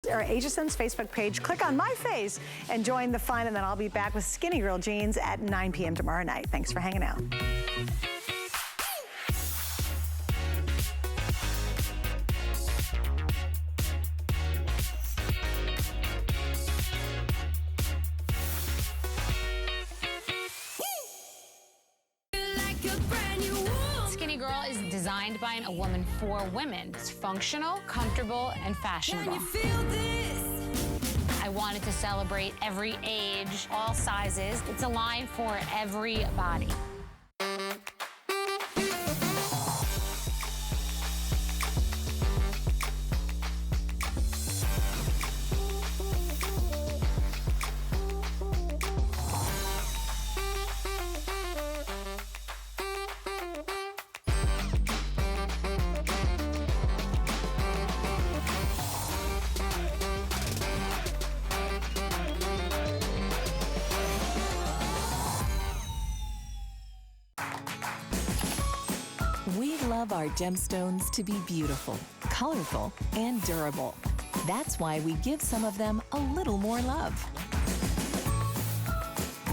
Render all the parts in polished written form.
or HSN's Facebook page, click on my face and join the fun, and then I'll be back with Skinny Girl Jeans at 9 p.m. tomorrow night. Thanks for hanging out. Girl is designed by a woman for women. It's functional, comfortable, and fashionable. Can you feel this? I wanted to celebrate every age, all sizes. It's a line for every body. We love our gemstones to be beautiful, colorful, and durable. That's why we give some of them a little more love.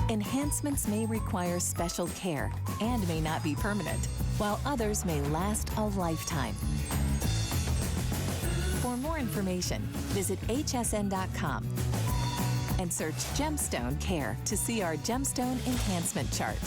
Enhancements may require special care and may not be permanent, while others may last a lifetime. For more information, visit hsn.com and search Gemstone Care to see our gemstone enhancement chart.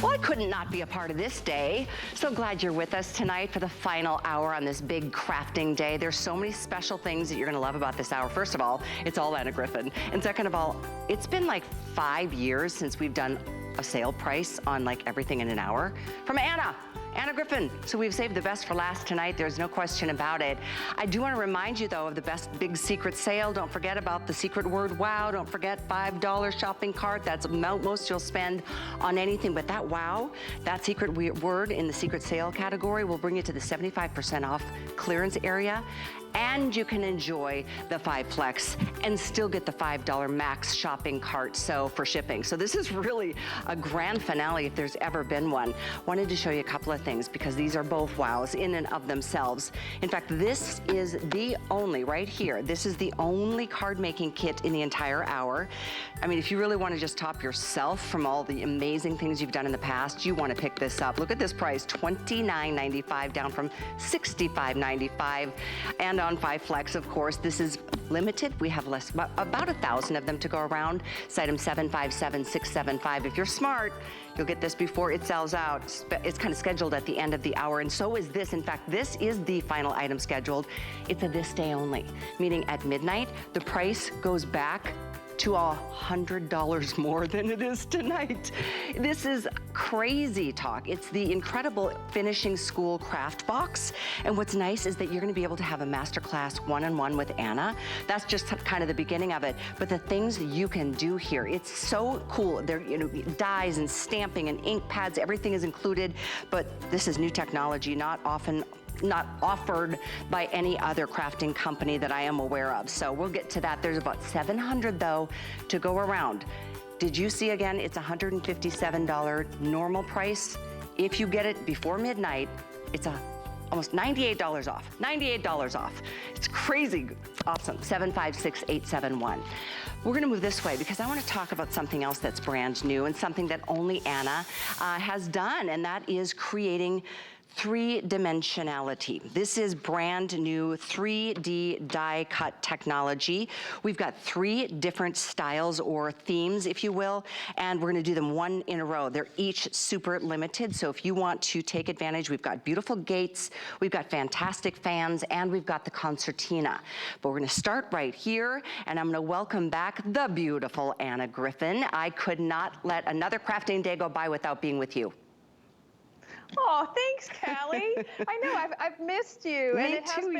Well, I couldn't not be a part of this day. So glad you're with us tonight for the final hour on this big crafting day. There's so many special things that you're gonna love about this hour. First of all, it's all Anna Griffin. And second of all, it's been like 5 years since we've done a sale price on like everything in an hour from Anna Griffin. So we've saved the best for last tonight. There's no question about it. I do want to remind you though of the best big secret sale. Don't forget about the secret word wow. Don't forget $5 shopping cart. That's most you'll spend on anything, but that wow, that secret word in the secret sale category will bring you to the 75% off clearance area. And you can enjoy the 5 Flex and still get the $5 max shopping cart for shipping. So this is really a grand finale if there's ever been one. Wanted to show you a couple of things because these are both wows in and of themselves. In fact, this is the only, right here, this is the only card making kit in the entire hour. I mean, if you really want to just top yourself from all the amazing things you've done in the past, you want to pick this up. Look at this price, $29.95 down from $65.95. And on 5 Flex, of course, this is limited. We have about 1,000 of them to go around. It's item 757675. If you're smart, you'll get this before it sells out. It's kind of scheduled at the end of the hour, and so is this. In fact, this is the final item scheduled. It's a this day only, meaning at midnight, the price goes back to $100 more than it is tonight. This is crazy talk. It's the incredible Finishing School craft box. And what's nice is that you're gonna be able to have a masterclass one-on-one with Anna. That's just kind of the beginning of it. But the things that you can do here, it's so cool. There, dies and stamping and ink pads, everything is included. But this is new technology, not offered by any other crafting company that I am aware of. So we'll get to that. There's about 700 though to go around. Did you see again, it's $157 normal price. If you get it before midnight, it's almost $98 off, $98 off. It's crazy awesome, 756871. We're gonna move this way because I wanna talk about something else that's brand new and something that only Anna has done, and that is creating 3-dimensionality. This is brand new 3D die cut technology. We've got 3 different styles or themes, if you will, and we're gonna do them one in a row. They're each super limited, so if you want to take advantage, we've got beautiful gates, we've got fantastic fans, and we've got the concertina. But we're gonna start right here, and I'm gonna welcome back the beautiful Anna Griffin. I could not let another crafting day go by without being with you. Oh, thanks, Callie. I know, I've missed you. Me and it has too,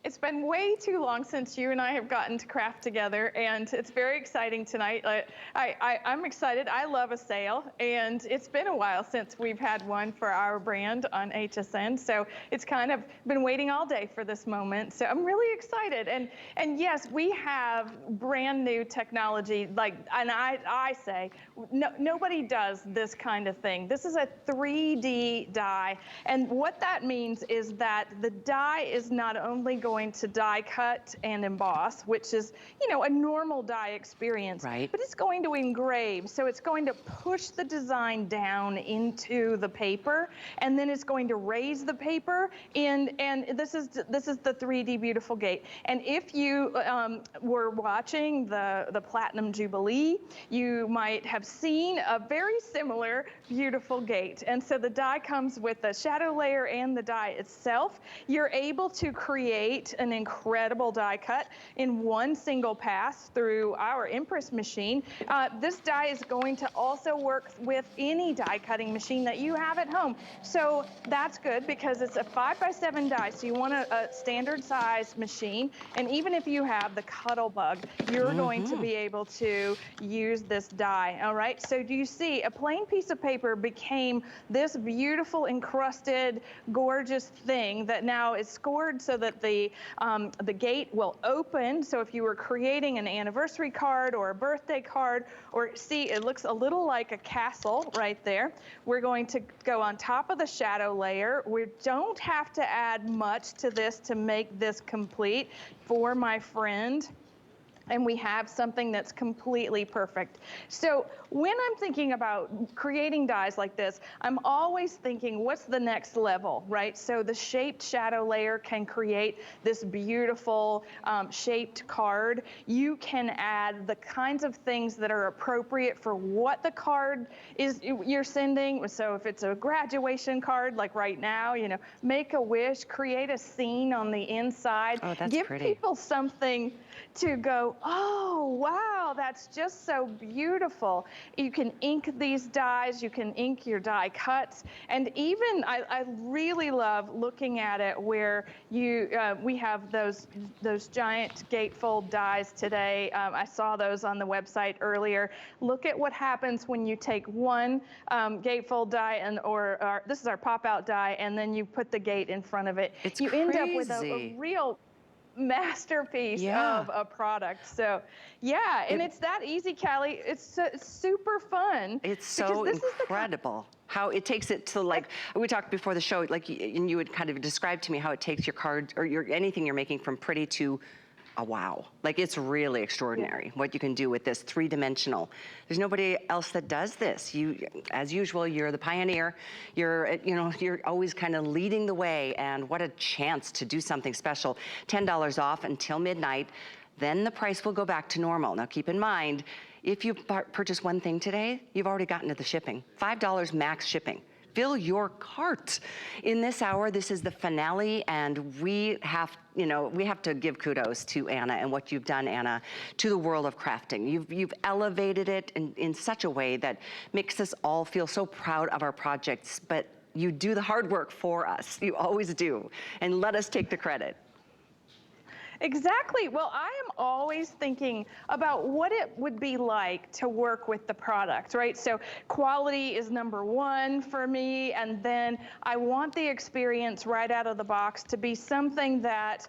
been It's been way too long since you and I have gotten to craft together, and it's very exciting tonight. I'm excited. I love a sale, and it's been a while since we've had one for our brand on HSN, so it's kind of been waiting all day for this moment. So I'm really excited. And yes, we have brand new technology, and I say, nobody does this kind of thing. This is a 3D die, and what that means is that the die is not only going to die cut and emboss, which is, a normal die experience, right, but it's going to engrave. So it's going to push the design down into the paper, and then it's going to raise the paper, and this is the 3D beautiful gate. And if you were watching the Platinum Jubilee, you might have seen a very similar beautiful gate. And so the die comes with the shadow layer and the die itself. You're able to create an incredible die cut in one single pass through our Impress machine. This die is going to also work with any die cutting machine that you have at home. So that's good because it's a 5x7 die, so you want a standard size machine. And even if you have the Cuttlebug, you're going to be able to use this die, all right? So do you see, a plain piece of paper became this beautiful, encrusted, gorgeous thing that now is scored so that the gate will open. So if you were creating an anniversary card or a birthday card, or see, it looks a little like a castle right there. We're going to go on top of the shadow layer. We don't have to add much to this to make this complete for my friend. And we have something that's completely perfect. So when I'm thinking about creating dies like this, I'm always thinking, what's the next level, right? So the shaped shadow layer can create this beautiful shaped card. You can add the kinds of things that are appropriate for what the card is you're sending. So if it's a graduation card, like right now, make a wish, create a scene on the inside. Oh, that's Give pretty. people something to go, oh, wow, that's just so beautiful. You can ink these dies, you can ink your die cuts, and even I really love looking at it where we have those giant Gatefold dies today. I saw those on the website earlier. Look at what happens when you take one Gatefold die or this is our pop-out die, and then you put the gate in front of it. It's you crazy. End up with a real masterpiece of a product. So and it's that easy, Callie. It's super fun. It's so incredible how it takes it to, like, we talked before the show, like, and you would kind of describe to me how it takes your card or anything you're making from pretty to a wow. Like, it's really extraordinary what you can do with this three-dimensional. There's nobody else that does this. You, as usual, you're the pioneer. You're always kind of leading the way, and what a chance to do something special. $10 off until midnight. Then the price will go back to normal. Now keep in mind, if you purchase one thing today, you've already gotten to the shipping. $5 max shipping. Fill your cart. In this hour, this is the finale, and we have to give kudos to Anna and what you've done, Anna, to the world of crafting. You've elevated it in such a way that makes us all feel so proud of our projects, but you do the hard work for us. You always do, and let us take the credit. Exactly. Well, I am always thinking about what it would be like to work with the product, right? So quality is number one for me, and then I want the experience right out of the box to be something that,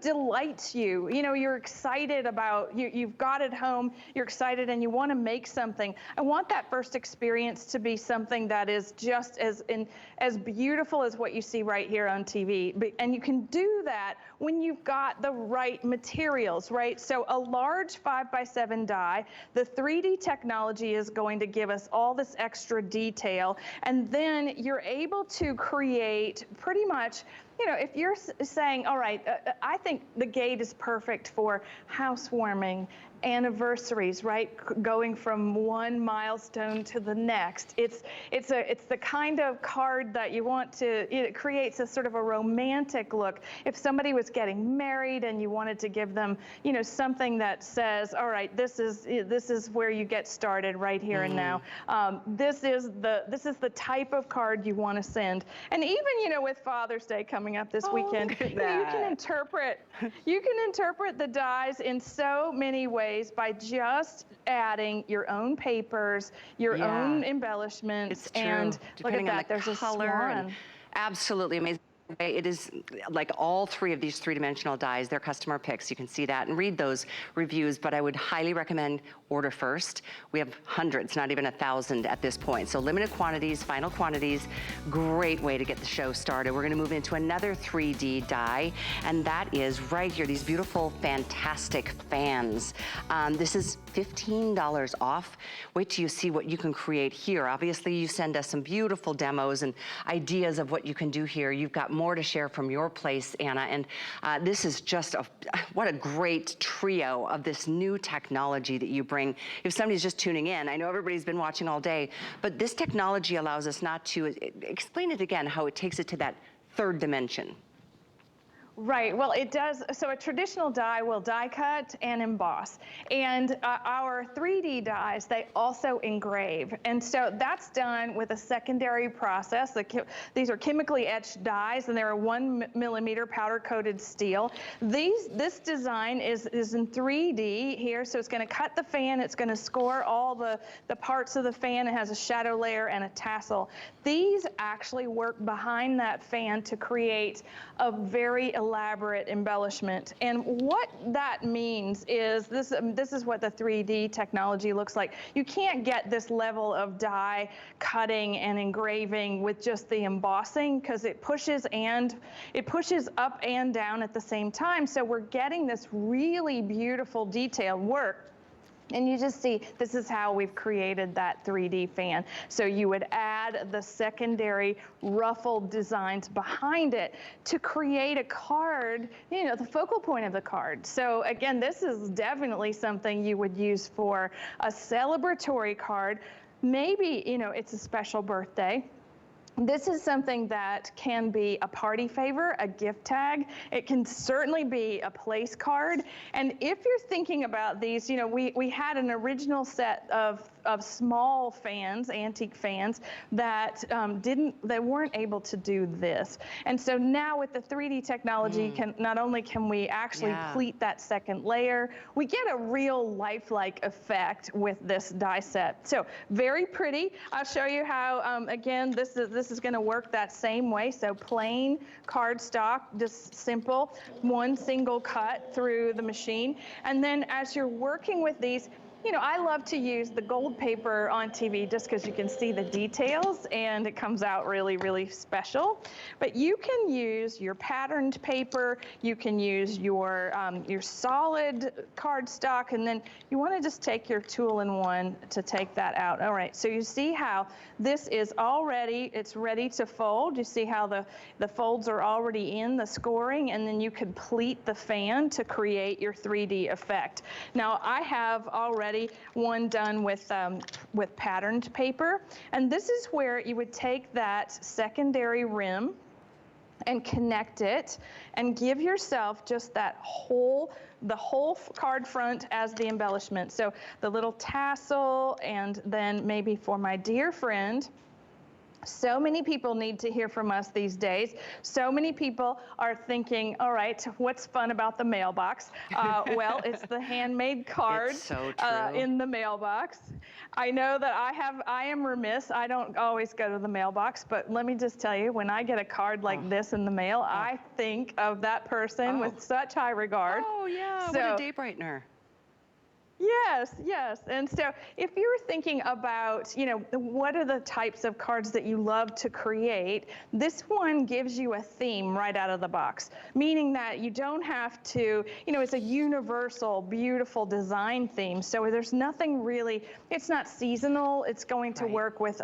delights you. You're excited about, you've got it home, you're excited and you want to make something. I want that first experience to be something that is just as beautiful as what you see right here on TV. And you can do that when you've got the right materials, right? So a large 5x7 die, the 3D technology is going to give us all this extra detail, and then you're able to create pretty much, if you're saying, all right, I think the gate is perfect for housewarming, anniversaries, right? Going from one milestone to the next. It's the kind of card that you want to, it creates a sort of a romantic look. If somebody was getting married and you wanted to give them, something that says, all right, this is where you get started right here and now. This is the type of card you want to send. And even, with Father's Day coming coming up this weekend. Look at You that. can interpret the dies in so many ways by just adding your own papers, your own embellishments, It's true. and look at Depending on that. the There's color a and swan. absolutely amazing. It is like all three of these three-dimensional dies, they're customer picks. You can see that and read those reviews, but I would highly recommend order first. We have hundreds, not even 1,000 at this point. So limited quantities, final quantities, great way to get the show started. We're gonna move into another 3D die, and that is right here, these beautiful, fantastic fans. This is $15 off. Wait till you see what you can create here. Obviously, you send us some beautiful demos and ideas of what you can do here. You've got more to share from your place, Anna, and this is just what a great trio of this new technology that you bring. If somebody's just tuning in, I know everybody's been watching all day, but this technology allows us not to, explain it again, how it takes it to that third dimension. Right, well it does, so a traditional die will die cut and emboss. And our 3D dies, they also engrave. And so that's done with a secondary process. These are chemically etched dies, and they're a 1 millimeter powder coated steel. This design is in 3D here, so it's gonna cut the fan, it's gonna score all the parts of the fan. It has a shadow layer and a tassel. These actually work behind that fan to create a very elaborate embellishment. And what that means is this is what the 3D technology looks like. You can't get this level of die cutting and engraving with just the embossing, because it pushes up and down at the same time. So we're getting this really beautiful detailed work. And you just see, this is how we've created that 3D fan. So you would add the secondary ruffled designs behind it to create a card, you know, the focal point of the card. So again, this is definitely something you would use for a celebratory card. Maybe, you know, it's a special birthday. This is something that can be a party favor, a gift tag. It can certainly be a place card. And if you're thinking about these, you know, we had an original set of small fans, antique fans, that they weren't able to do this. And so now with the 3D technology, not only can we actually pleat that second layer, we get a real lifelike effect with this die set. So very pretty. I'll show you how, again, this is gonna work that same way. So plain cardstock, just simple, one single cut through the machine. And then as you're working with these, you know, I love to use the gold paper on TV just because you can see the details and it comes out really, really special. But you can use your patterned paper, you can use your solid cardstock, and then you want to just take your tool-in-one to take that out. All right, so you see how this is already, it's ready to fold. You see how the folds are already in the scoring, and then you could pleat the fan to create your 3D effect. Now, I have already one done with patterned paper, and this is where you would take that secondary rim and connect it and give yourself just the whole card front as the embellishment. So the little tassel, and then maybe for my dear friend, so many people need to hear from us these days. So many people are thinking, all right, what's fun about the mailbox? Well, it's the handmade cards so true. In the mailbox. I know that I am remiss. I don't always go to the mailbox, but let me just tell you, when I get a card like this in the mail, I think of that person with such high regard. Oh yeah, so, what a day brightener. Yes, yes. And so if you're thinking about, you know, what are the types of cards that you love to create, this one gives you a theme right out of the box, meaning that you don't have to, you know, it's a universal, beautiful design theme. So there's nothing really, it's not seasonal. It's going to work with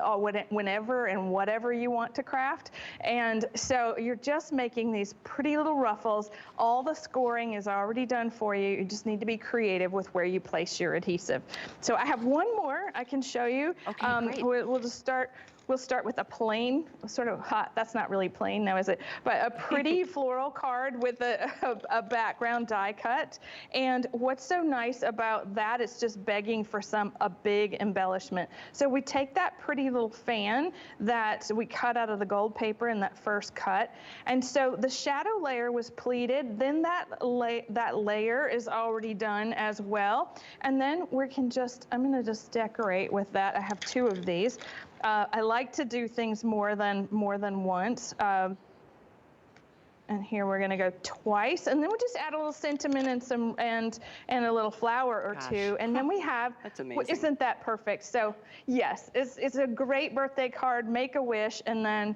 whenever and whatever you want to craft. And so you're just making these pretty little ruffles. All the scoring is already done for you. You just need to be creative with where you place your adhesive. So I have one more I can show you. Okay, great. We'll just start we'll start with a plain, sort of hot, that's not really plain now, is it? But a pretty floral card with a background die cut. And what's so nice about that is just begging for a big embellishment. So we take that pretty little fan that we cut out of the gold paper in that first cut. And so the shadow layer was pleated, then that layer is already done as well. And then I'm gonna just decorate with that. I have 2 of these. I like to do things more than once. And here we're gonna go twice, and then we'll just add a little sentiment and a little flower or two, and then we have. That's amazing. Isn't that perfect? So yes, it's a great birthday card. Make a wish, and then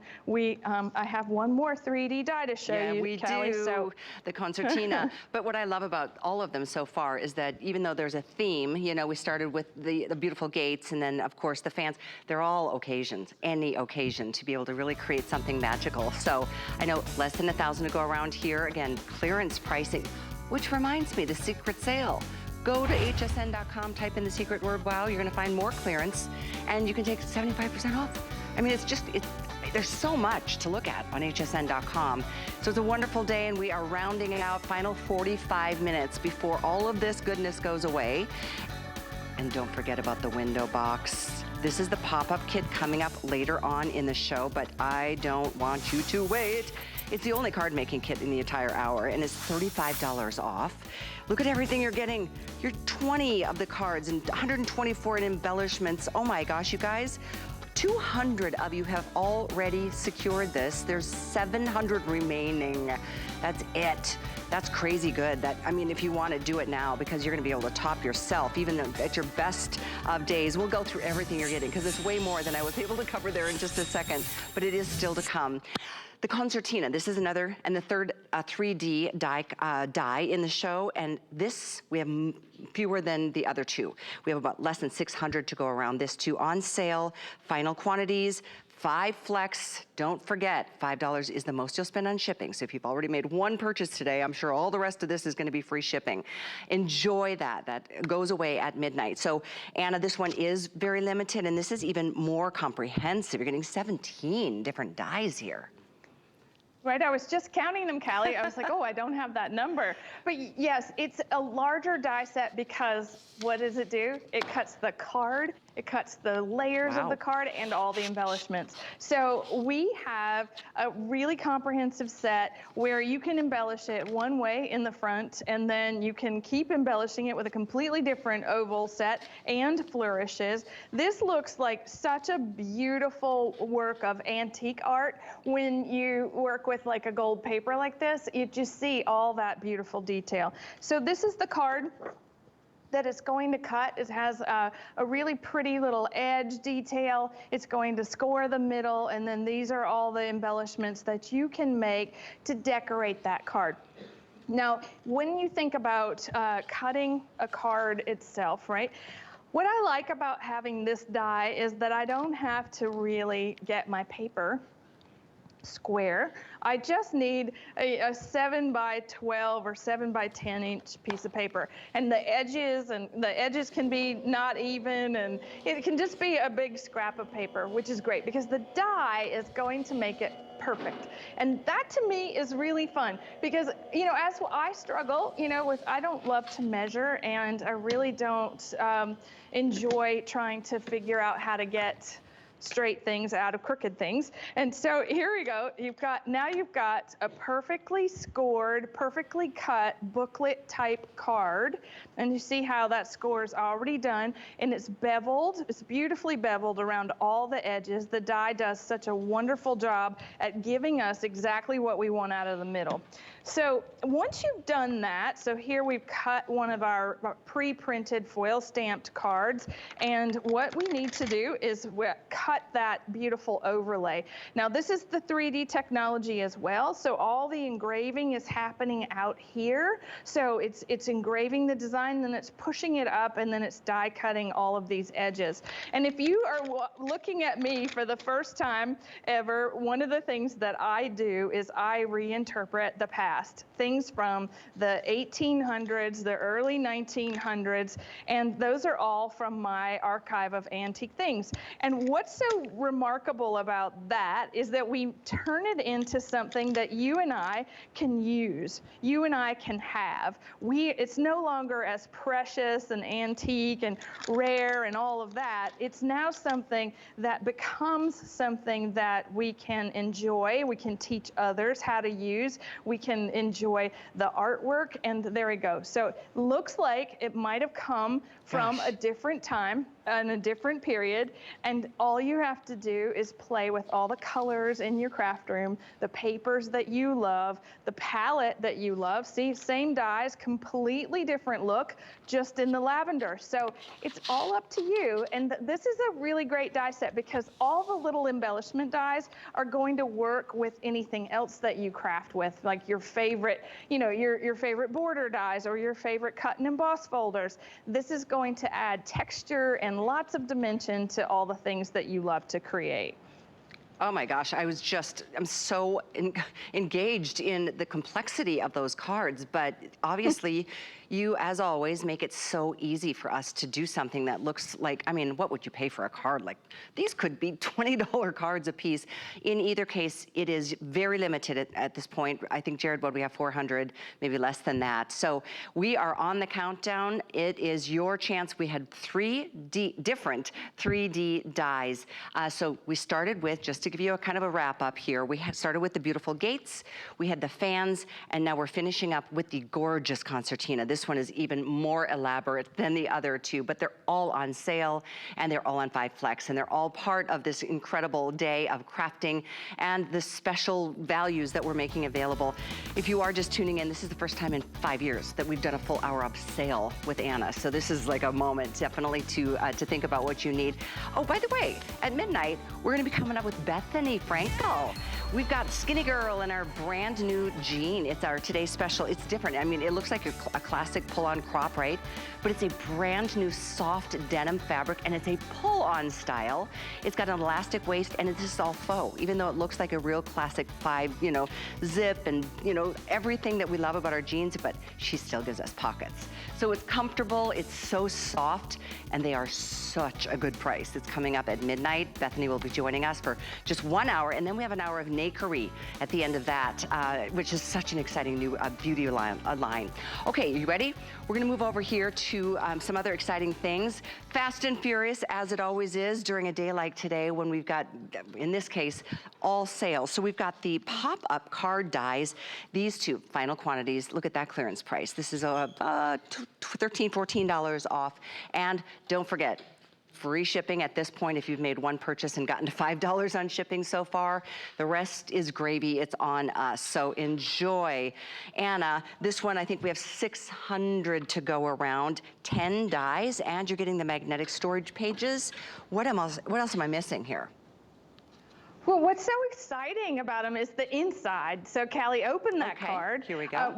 I have one more 3D die to show you, we Kelly, do. so. The concertina. But what I love about all of them so far is that even though there's a theme, you know, we started with the beautiful gates, and then of course the fans. They're all occasions, any occasion, to be able to really create something magical. So I know less than 1,000 to go around here. Again, clearance pricing, which reminds me, the secret sale. Go to hsn.com, type in the secret word WOW, you're gonna find more clearance, and you can take 75% off. I mean, there's so much to look at on hsn.com. So it's a wonderful day, and we are rounding it out, final 45 minutes before all of this goodness goes away. And don't forget about the window box. This is the pop-up kit coming up later on in the show, but I don't want you to wait. It's the only card making kit in the entire hour, and it's $35 off. Look at everything you're getting. You're 20 of the cards and 124 in embellishments. Oh my gosh, you guys. 200 of you have already secured this. There's 700 remaining. That's it. That's crazy good. I mean, if you want to do it now, because you're going to be able to top yourself, even at your best of days. We'll go through everything you're getting, because it's way more than I was able to cover there in just a second, but it is still to come. The concertina, this is another, and the third 3D die in the show, and this, we have fewer than the other 2. We have about less than 600 to go around. This too on sale, final quantities, 5 flex. Don't forget, $5 is the most you'll spend on shipping. So if you've already made one purchase today, I'm sure all the rest of this is gonna be free shipping. Enjoy that. That goes away at midnight. So Anna, this one is very limited, and this is even more comprehensive. You're getting 17 different dies here. Right, I was just counting them, Callie. I was like, oh, I don't have that number. But yes, it's a larger die set because what does it do? It cuts the card, it cuts the layers of the card and all the embellishments. So we have a really comprehensive set where you can embellish it one way in the front, and then you can keep embellishing it with a completely different oval set and flourishes. This looks like such a beautiful work of antique art. When you work with like a gold paper like this, you just see all that beautiful detail. So this is the card that it's going to cut. It has a really pretty little edge detail. It's going to score the middle, and then these are all the embellishments that you can make to decorate that card. Now, when you think about cutting a card itself, right? What I like about having this die is that I don't have to really get my paper square. I just need a 7 by 12 or 7 by 10 inch piece of paper, and the edges can be not even, and it can just be a big scrap of paper, which is great because the die is going to make it perfect. And that to me is really fun because, you know, as I struggle, you know, I don't love to measure, and I really don't enjoy trying to figure out how to get straight things out of crooked things. And so here we go. You've got a perfectly scored, perfectly cut booklet type card. And you see how that score is already done, and it's beveled. It's beautifully beveled around all the edges. The die does such a wonderful job at giving us exactly what we want out of the middle. So once you've done that, so here we've cut one of our pre-printed foil stamped cards, and what we need to do is cut that beautiful overlay. Now this is the 3D technology as well, so all the engraving is happening out here. So it's engraving the design, then it's pushing it up, and then it's die cutting all of these edges. And if you are looking at me for the first time ever, one of the things that I do is I reinterpret the past. past, things from the 1800s, the early 1900s, and those are all from my archive of antique things. And what's so remarkable about that is that we turn it into something that you and I can use, you and I can have. It's no longer as precious and antique and rare and all of that. It's now something that becomes something that we can enjoy, we can teach others how to use, we can enjoy the artwork, and there we go. So it looks like it might have come from a different time and a different period, and all you have to do is play with all the colors in your craft room, the papers that you love, the palette that you love. See, same dies, completely different look, just in the lavender. So it's all up to you, and this is a really great die set because all the little embellishment dies are going to work with anything else that you craft with, like your favorite, you know, your favorite border dies or your favorite cut and emboss folders. This is going to add texture and lots of dimension to all the things that you love to create. Oh my gosh, I'm so engaged in the complexity of those cards, but obviously you, as always, make it so easy for us to do something that looks like, I mean, what would you pay for a card? Like, these could be $20 cards a piece. In either case, it is very limited at this point. I think, Jared, what we have 400, maybe less than that. So we are on the countdown. It is your chance. We had different 3D dies. So we started with, just to give you a kind of a wrap up here, we started with the beautiful gates, we had the fans, and now we're finishing up with the gorgeous concertina. This one is even more elaborate than the other two, but they're all on sale and they're all on 5 Flex, and they're all part of this incredible day of crafting and the special values that we're making available. If you are just tuning in, this is the first time in 5 years that we've done a full hour of sale with Anna. So this is like a moment definitely to think about what you need. Oh, by the way, at midnight, we're gonna be coming up with Bethany Frankel. We've got Skinny Girl in our brand new jean. It's our today's special. It's different. I mean, it looks like a classic pull-on crop, right? But it's a brand new soft denim fabric, and it's a pull-on style. It's got an elastic waist, and this is all faux, even though it looks like a real classic 5, you know, zip and, you know, everything that we love about our jeans, but she still gives us pockets. So it's comfortable, it's so soft, and they are such a good price. It's coming up at midnight. Bethany will be joining us for just 1 hour, and then we have an hour of nakery at the end of that, which is such an exciting new beauty line. Okay, you ready? We're gonna move over here to some other exciting things. Fast and furious, as it always is during a day like today when we've got, in this case, all sales. So we've got the pop-up card dies. These two, final quantities. Look at that clearance price. This is $13, $14 off. And don't forget, free shipping at this point if you've made one purchase and gotten to $5 on shipping so far. The rest is gravy, it's on us, so enjoy. Anna, this one I think we have 600 to go around, 10 dies, and you're getting the magnetic storage pages. What else am I missing here? Well, what's so exciting about them is the inside. So Callie, open that card. Here we go.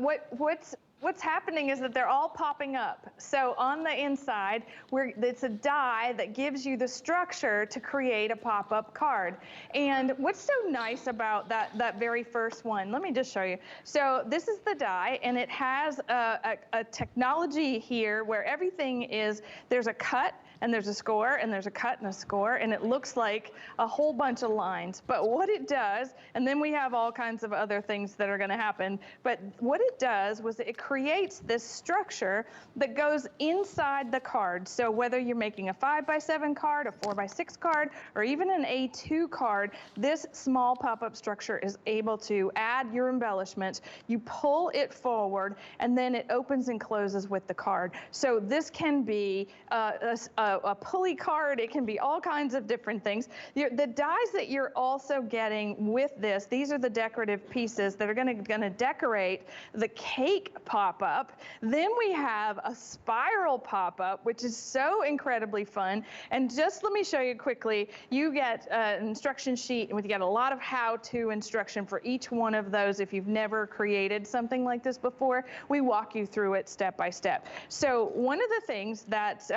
What's happening is that they're all popping up. So on the inside, it's a die that gives you the structure to create a pop-up card. And what's so nice about that very first one, let me just show you. So this is the die, and it has a technology here where everything is, there's a cut, and there's a score, and there's a cut and a score, and it looks like a whole bunch of lines. But what it does, and then we have all kinds of other things that are gonna happen, but what it does was it creates this structure that goes inside the card. So whether you're making a 5x7 card, a 4x6 card, or even an A2 card, this small pop-up structure is able to add your embellishments. You pull it forward, and then it opens and closes with the card. So this can be a pulley card, it can be all kinds of different things. The dies that you're also getting with this, these are the decorative pieces that are gonna decorate the cake pop-up. Then we have a spiral pop-up, which is so incredibly fun. And just let me show you quickly, you get an instruction sheet, and you get a lot of how-to instruction for each one of those. If you've never created something like this before, we walk you through it step by step. So one of the things that,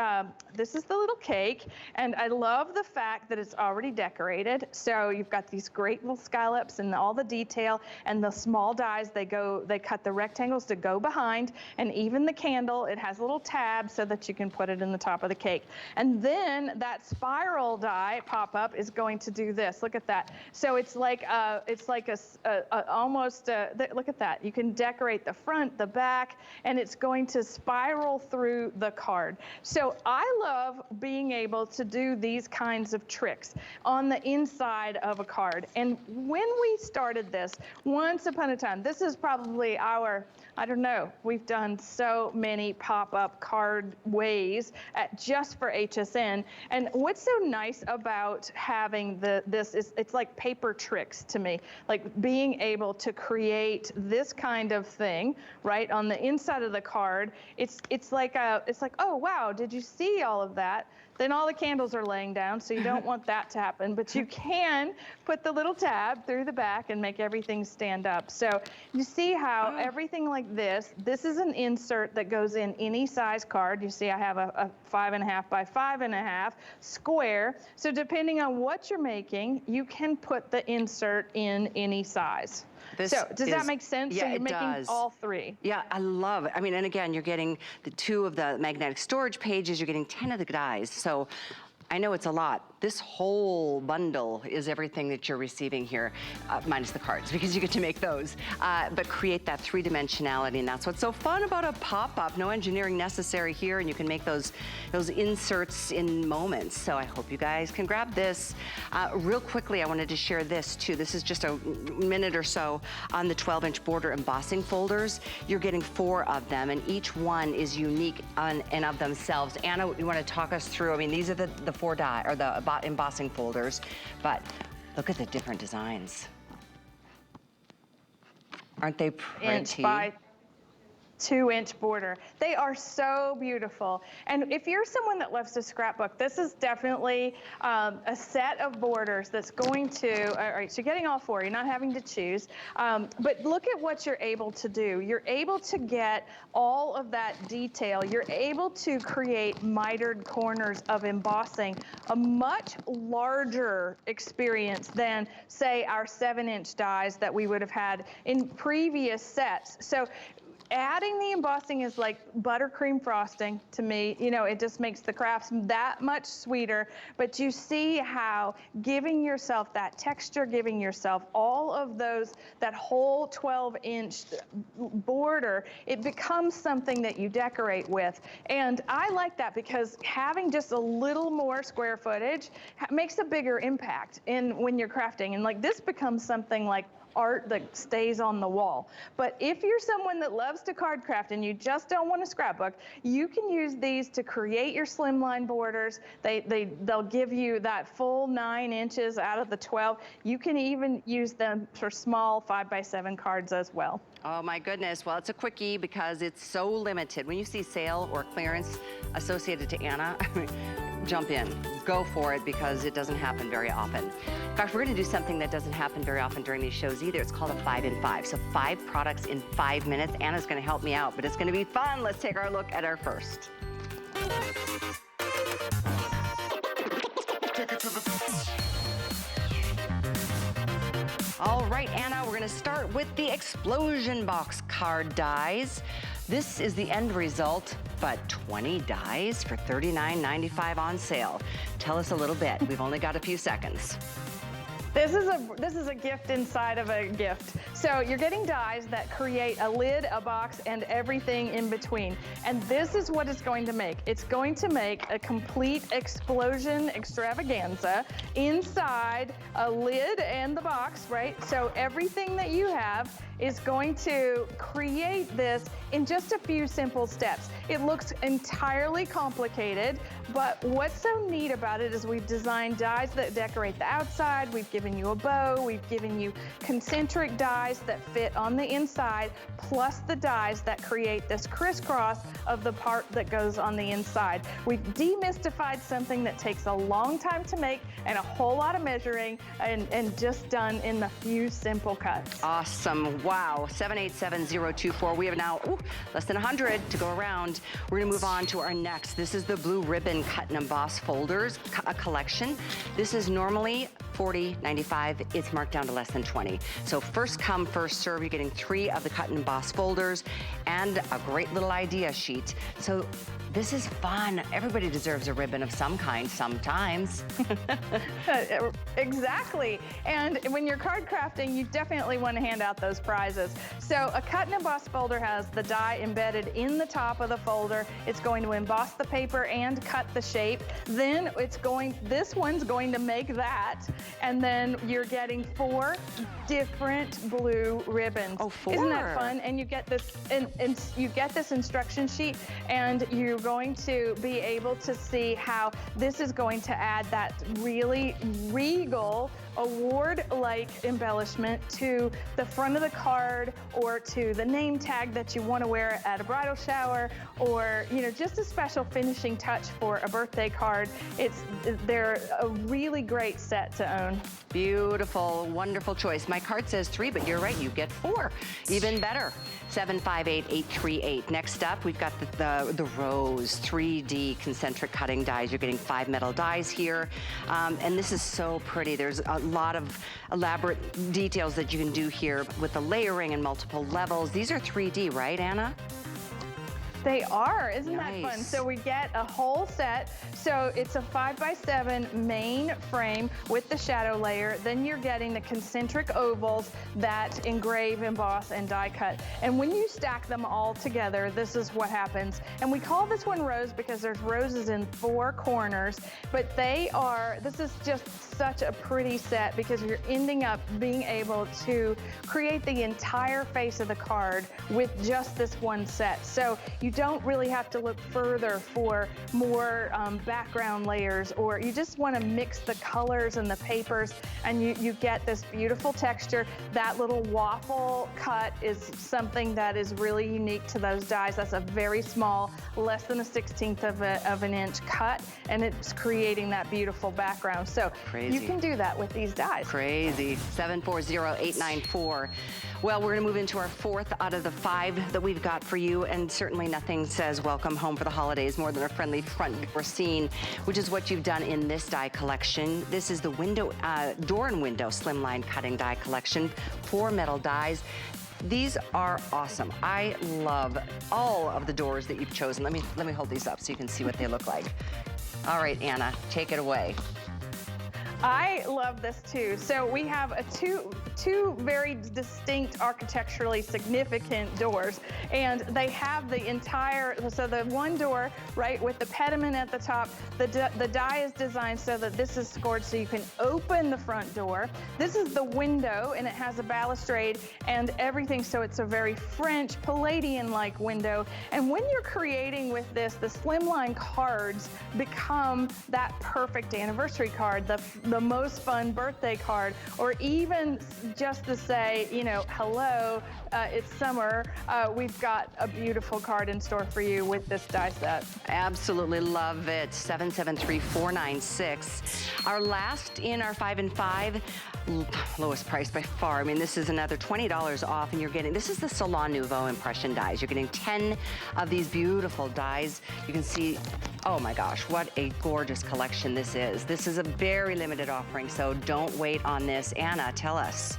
this is the little cake, and I love the fact that it's already decorated. So you've got these great little scallops and all the detail, and the small dies, they cut the rectangles to go behind, and even the candle, it has a little tab so that you can put it in the top of the cake. And then that spiral die pop-up is going to do this. Look at that. So it's like almost, look at that. You can decorate the front, the back, and it's going to spiral through the card. So I love being able to do these kinds of tricks on the inside of a card. And when we started this, once upon a time, this is probably our, I don't know, we've done so many pop-up card ways just for HSN. And what's so nice about having this is it's like paper tricks to me, like being able to create this kind of thing, right, on the inside of the card. It's like, oh, wow, did you see all of that? Then all the candles are laying down, so you don't want that to happen. But you can put the little tab through the back and make everything stand up. So you see how everything like this is an insert that goes in any size card. You see I have a 5.5 by 5.5 square. So depending on what you're making, you can put the insert in any size. So does that make sense? Yeah, so you're it making does. all three. Yeah, I love it. I mean, and again, you're getting the 2 of the magnetic storage pages, you're getting 10 of the dies. So I know it's a lot. This whole bundle is everything that you're receiving here, minus the cards, because you get to make those. But create that 3-dimensionality, and that's what's so fun about a pop-up. No engineering necessary here, and you can make those inserts in moments. So I hope you guys can grab this. Real quickly, I wanted to share this too. This is just a minute or so on the 12-inch border embossing folders. You're getting 4 of them, and each one is unique and of themselves. Anna, you want to talk us through? I mean, these are the 4 die or the embossing folders, but look at the different designs. Aren't they pretty? Inch by 2-inch border. They are so beautiful. And if you're someone that loves to scrapbook, this is definitely a set of borders that's going to, all right, so you're getting all 4, you're not having to choose. But look at what you're able to do. You're able to get all of that detail. You're able to create mitered corners of embossing, a much larger experience than, say, our 7-inch dies that we would have had in previous sets. So adding the embossing is like buttercream frosting to me. You know, it just makes the crafts that much sweeter. But you see how giving yourself that texture, giving yourself all of those, that whole 12-inch border, it becomes something that you decorate with. And I like that because having just a little more square footage makes a bigger impact when you're crafting. And like this becomes something like art that stays on the wall. But if you're someone that loves to card craft and you just don't want to scrapbook, you can use these to create your slimline borders. They'll give you that full 9 inches out of the 12. You can even use them for small 5 by 7 cards as well. Oh my goodness, well, it's a quickie because it's so limited. When you see sale or clearance associated to Anna, jump in, go for it, because it doesn't happen very often. Gosh, we're gonna do something that doesn't happen very often during these shows either. It's called a 5 in 5. So 5 products in 5 minutes. Anna's gonna help me out, but it's gonna be fun. Let's take our look at our first. All right, Anna, we're gonna start with the Explosion Box card dies. This is the end result, but 20 dies for $39.95 on sale. Tell us a little bit. We've only got a few seconds. This is a gift inside of a gift. So you're getting dies that create a lid, a box, and everything in between. And this is what it's going to make. It's going to make a complete explosion extravaganza inside a lid and the box, right? So everything that you have is going to create this in just a few simple steps. It looks entirely complicated, but what's so neat about it is we've designed dies that decorate the outside. We've given you a bow. We've given you concentric dies dies that fit on the inside, plus the dies that create this crisscross of the part that goes on the inside. We've demystified something that takes a long time to make and a whole lot of measuring, and just done in a few simple cuts. Awesome. Wow. 787024. We have now less than 100 to go around. We're going to move on to our next. This is the Blue Ribbon Cut and Emboss Folders collection. This is normally $40.95. It's marked down to less than 20. So first come, first serve. You're getting 3 of the Cut and Emboss folders and a great little idea sheet. So this is fun. Everybody deserves a ribbon of some kind sometimes. Exactly. And when you're card crafting, you definitely want to hand out those prizes. So a cut and emboss folder has the die embedded in the top of the folder. It's going to emboss the paper and cut the shape. Then this one's going to make that. And then you're getting 4 different blue ribbons. Oh, 4. Isn't that fun? And you get this, and you get this instruction sheet, and you're going to be able to see how this is going to add that really regal award-like embellishment to the front of the card, or to the name tag that you want to wear at a bridal shower, or just a special finishing touch for a birthday card. They're a really great set to own. Beautiful, wonderful choice. My card says 3, but you're right, you get 4. Even better. 758838. Next up, we've got the Rose 3D concentric cutting dies. You're getting 5 metal dies here. And this is so pretty. There's a lot of elaborate details that you can do here with the layering and multiple levels. These are 3D, right, Anna? They are, isn't Nice. that fun? So we get a whole set. So it's a 5x7 main frame with the shadow layer. Then you're getting the concentric ovals that engrave, emboss, and die cut. And when you stack them all together, this is what happens. And we call this one rose because there's roses in 4 corners, but this is just such a pretty set because you're ending up being able to create the entire face of the card with just this one set. So you don't really have to look further for more background layers, or you just want to mix the colors and the papers, and you get this beautiful texture. That little waffle cut is something that is really unique to those dies. That's a very small, less than a 16th of an inch cut, and it's creating that beautiful background. So Crazy. You can do that with these dies. Crazy. 740894. Well, we're going to move into our 4th out of the 5 that we've got for you, and certainly nothing says welcome home for the holidays more than a friendly front door scene, which is what you've done in this die collection. This is the door and window slimline cutting die collection, 4 metal dies. These are awesome. I love all of the doors that you've chosen. Let me hold these up so you can see what they look like. All right, Anna, take it away. I love this too. So we have two very distinct architecturally significant doors, and they have the so the one door, right, with the pediment at the top, the die is designed so that this is scored so you can open the front door. This is the window, and it has a balustrade and everything, so it's a very French Palladian-like window. And when you're creating with this, the Slimline cards become that perfect anniversary card, the most fun birthday card, or even just to say, hello, it's summer. We've got a beautiful card in store for you with this die set. Absolutely love it. 773496. Our last in our 5 and 5, lowest price by far. I mean, this is another $20 off, and you're getting, this is the Salon Nouveau impression dies. You're getting 10 of these beautiful dies. You can see, oh my gosh, what a gorgeous collection this is. This is a very limited offering, so don't wait on this. Anna, tell us.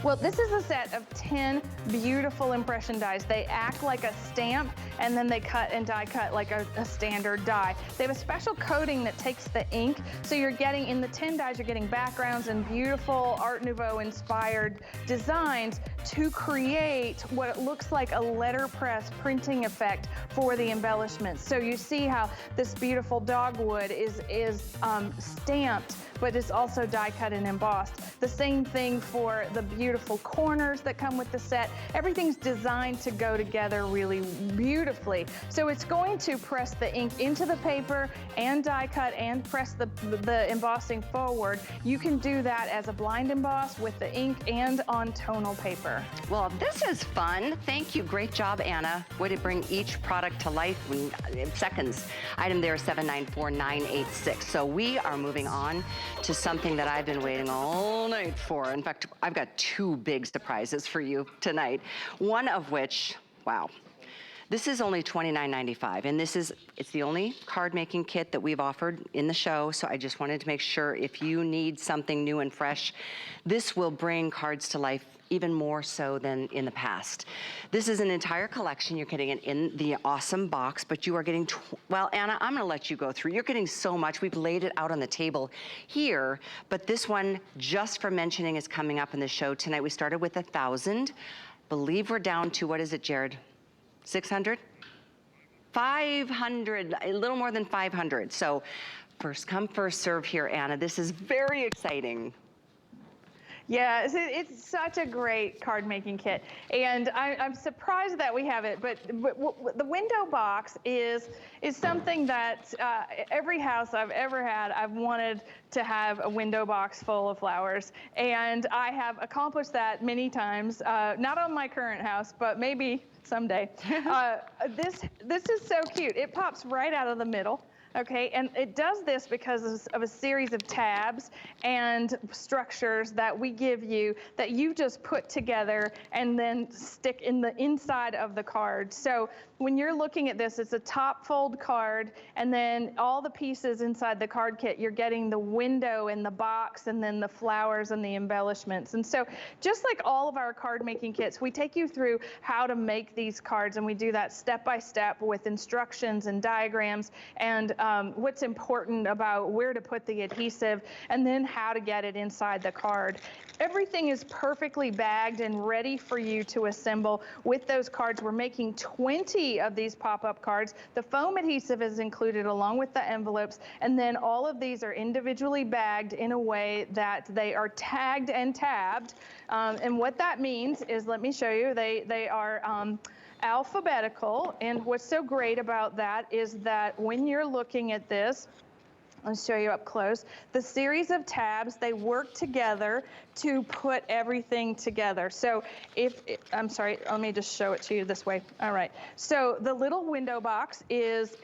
Well, this is a set of 10 beautiful impression dies. They act like a stamp, and then they cut and die cut like a standard die. They have a special coating that takes the ink, so you're getting, in the 10 dies, you're getting backgrounds and beautiful Art Nouveau inspired designs to create what looks like a letterpress printing effect for the embellishments. So you see how this beautiful dogwood is stamped, but it's also die cut and embossed. The same thing for the beautiful corners that come with the set. Everything's designed to go together really beautifully. So it's going to press the ink into the paper and die cut and press the embossing forward. You can do that as a blind emboss with the ink and on tonal paper. Well, this is fun. Thank you. Great job, Anna. Way to bring each product to life in seconds. Item there is 794986. So we are moving on to something that I've been waiting all night for. In fact, I've got two big surprises for you tonight. One of which, wow. This is only $29.95, and it's the only card making kit that we've offered in the show, so I just wanted to make sure if you need something new and fresh, this will bring cards to life even more so than in the past. This is an entire collection. You're getting it in the awesome box, but you are getting, well, Anna, I'm gonna let you go through. You're getting so much. We've laid it out on the table here, but this one, just for mentioning, is coming up in the show tonight. We started with 1,000. Believe we're down to, what is it, Jared? 600? 500, a little more than 500. So first come, first serve here, Anna. This is very exciting. Yeah, it's such a great card making kit, and I'm surprised that we have it. But the window box is something that every house I've ever had, I've wanted to have a window box full of flowers, and I have accomplished that many times. Not on my current house, but maybe someday. This is so cute. It pops right out of the middle. Okay, and it does this because of a series of tabs and structures that we give you that you just put together and then stick in the inside of the card. So when you're looking at this, it's a top fold card, and then all the pieces inside the card kit, you're getting the window and the box and then the flowers and the embellishments. And so just like all of our card making kits, we take you through how to make these cards, and we do that step by step with instructions and diagrams and what's important about where to put the adhesive and then how to get it inside the card. Everything is perfectly bagged and ready for you to assemble with those cards. We're making 20 of these pop-up cards. The foam adhesive is included along with the envelopes, and then all of these are individually bagged in a way that they are tagged and tabbed. And what that means is, let me show you, they are alphabetical, and what's so great about that is that when you're looking at this, I'll show you up close. The series of tabs, they work together to put everything together. So I'm sorry, let me just show it to you this way. All right, so the little window box is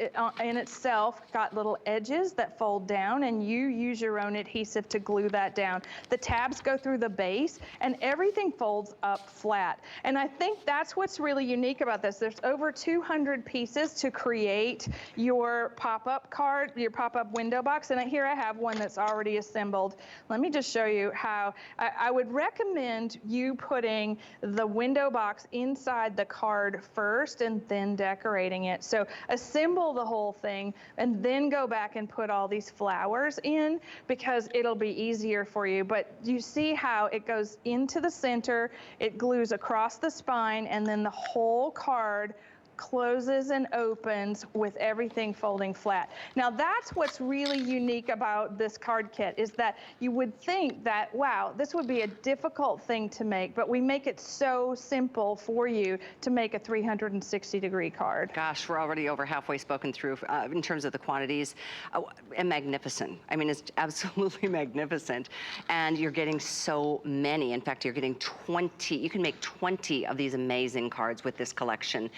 in itself got little edges that fold down, and you use your own adhesive to glue that down. The tabs go through the base, and everything folds up flat. And I think that's what's really unique about this. There's over 200 pieces to create your pop-up card, your pop-up window box, and here I have one that's already assembled. Let me just show you how. I would recommend you putting the window box inside the card first and then decorating it. So assemble the whole thing and then go back and put all these flowers in, because it'll be easier for you. But you see how it goes into the center, it glues across the spine, and then the whole card closes and opens with everything folding flat. Now that's what's really unique about this card kit, is that you would think that, wow, this would be a difficult thing to make, but we make it so simple for you to make a 360-degree card. Gosh, we're already over halfway spoken through in terms of the quantities. And magnificent. I mean, it's absolutely magnificent. And you're getting so many. In fact, you're getting 20. You can make 20 of these amazing cards with this collection.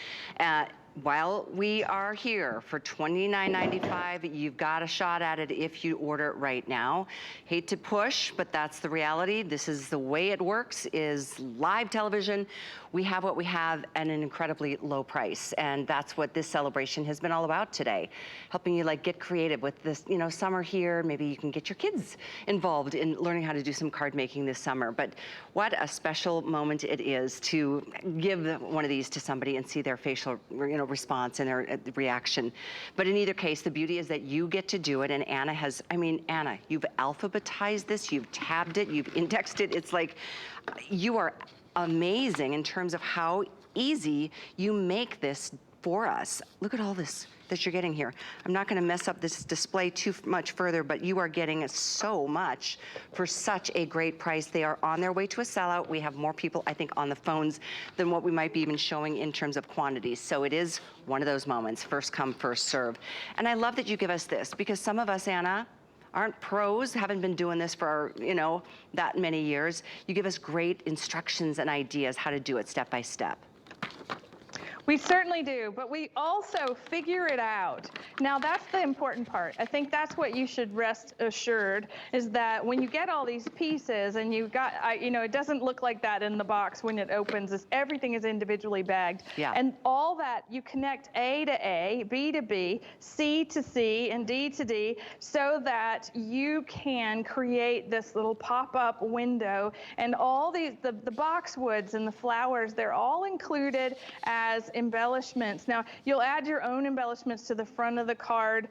While we are here for $29.95, you've got a shot at it if you order it right now. Hate to push, but that's the reality. This is the way it works, is live television. We have what we have at an incredibly low price, and that's what this celebration has been all about today. Helping you get creative with this, summer here. Maybe you can get your kids involved in learning how to do some card making this summer. But what a special moment it is to give one of these to somebody and see their facial, response and their reaction. But in either case, the beauty is that you get to do it, and Anna has, Anna, you've alphabetized this, you've tabbed it, you've indexed it. It's like you are amazing in terms of how easy you make this for us. Look at all this that you're getting here. I'm not gonna mess up this display too much further, but you are getting so much for such a great price. They are on their way to a sellout. We have more people, I think, on the phones than what we might be even showing in terms of quantities. So it is one of those moments, first come, first serve. And I love that you give us this, because some of us, Anna, aren't pros, haven't been doing this for, you know, that many years. You give us great instructions and ideas how to do it step by step. We certainly do, but we also figure it out. Now, that's the important part. I think that's what you should rest assured, is that when you get all these pieces and you got, you know, it doesn't look like that in the box when it opens. Everything is individually bagged. Yeah. And all that, you connect A to A, B to B, C to C, and D to D, so that you can create this little pop-up window. And all these, the boxwoods and the flowers, they're all included as embellishments. Now, you'll add your own embellishments to the front of the card,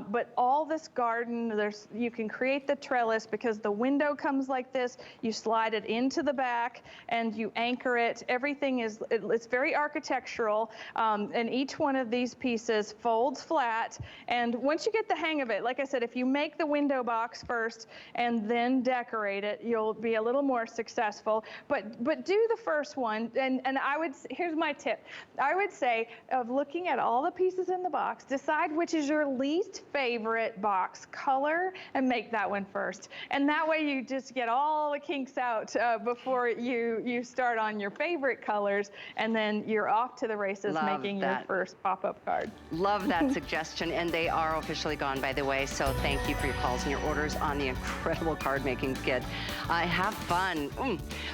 but all this garden, you can create the trellis because the window comes like this. You slide it into the back and you anchor it. Everything is, it's very architectural, and each one of these pieces folds flat. And once you get the hang of it, like I said, if you make the window box first and then decorate it, you'll be a little more successful. But do the first one, and I would, here's my tip. I would say, of looking at all the pieces in the box, decide which is your least favorite box color and make that one first. And that way you just get all the kinks out before you start on your favorite colors, and then you're off to the races making your first pop-up card. Love that suggestion, and they are officially gone, by the way, so thank you for your calls and your orders on the incredible card making kit. Have fun.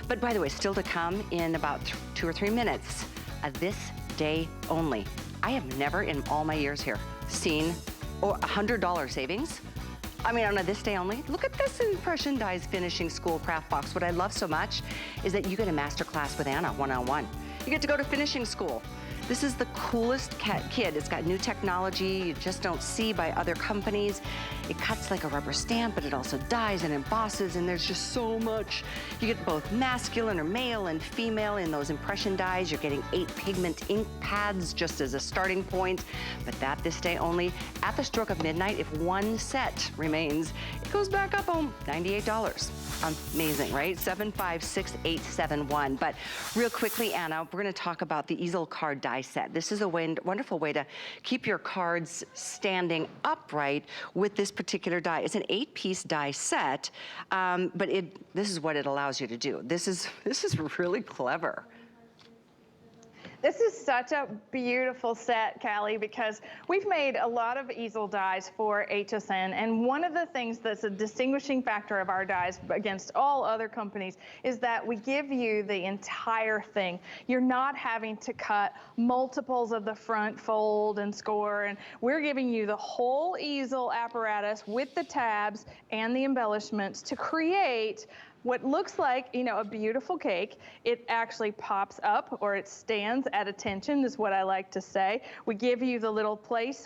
But by the way, still to come in about 2 or 3 minutes, this day only. I have never in all my years here seen $100 savings. I mean, on a this day only. Look at this Impression Dies Finishing School craft box. What I love so much is that you get a master class with Anna one-on-one. You get to go to finishing school. This is the coolest kit. It's got new technology you just don't see by other companies. It cuts like a rubber stamp, but it also dies and embosses, and there's just so much. You get both masculine or male and female in those impression dies. You're getting 8 pigment ink pads just as a starting point, but that this day only. At the stroke of midnight, if one set remains, it goes back up on $98. Amazing, right? 756-871. But real quickly, Anna, we're going to talk about the Easel Card Die Set. This is a wonderful way to keep your cards standing upright with this particular die. It's an 8-piece die set, but this is what it allows you to do. This is really clever. This is such a beautiful set, Callie, because we've made a lot of easel dies for HSN, and one of the things that's a distinguishing factor of our dies against all other companies is that we give you the entire thing. You're not having to cut multiples of the front fold and score, and we're giving you the whole easel apparatus with the tabs and the embellishments to create what looks like, you know, a beautiful cake. It actually pops up, or it stands at attention, is what I like to say. We give you the little place,